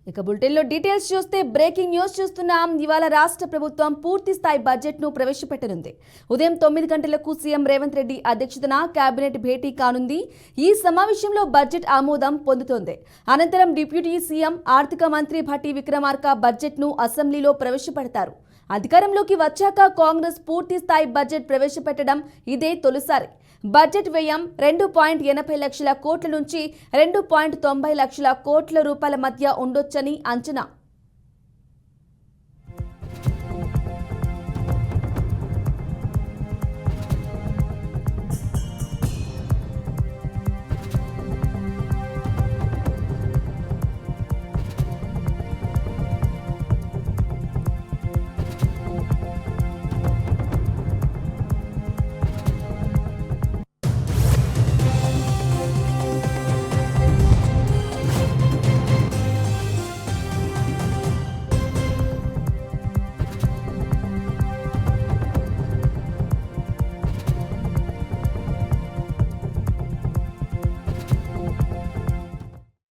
ఇక బులెటిన్లో డీటెయిల్స్ చూస్తే బ్రేకింగ్ న్యూస్ చూస్తున్నాం. ఇవాళ రాష్ట్ర ప్రభుత్వం పూర్తి స్థాయి బడ్జెట్ ను ప్రవేశపెట్టనుంది. ఉదయం 9 గంటలకు సీఎం రేవంత్ రెడ్డి అధ్యక్షతన కేబినెట్ భేటీ కానుంది. ఈ సమావేశంలో బడ్జెట్ ఆమోదం పొందుతోంది. అనంతరం డిప్యూటీ సీఎం ఆర్థిక మంత్రి భట్టి విక్రమార్క బడ్జెట్ ను అసెంబ్లీలో ప్రవేశపెడతారు. అధికారంలోకి వచ్చాక కాంగ్రెస్ పూర్తి స్థాయి బడ్జెట్ ప్రవేశపెట్టడం ఇదే తొలిసారి. బడ్జెట్ వ్యయం 2.80 లక్షల కోట్ల నుంచి 2.90 లక్షల కోట్ల రూపాయల మధ్య ఉండొచ్చని అంచనా.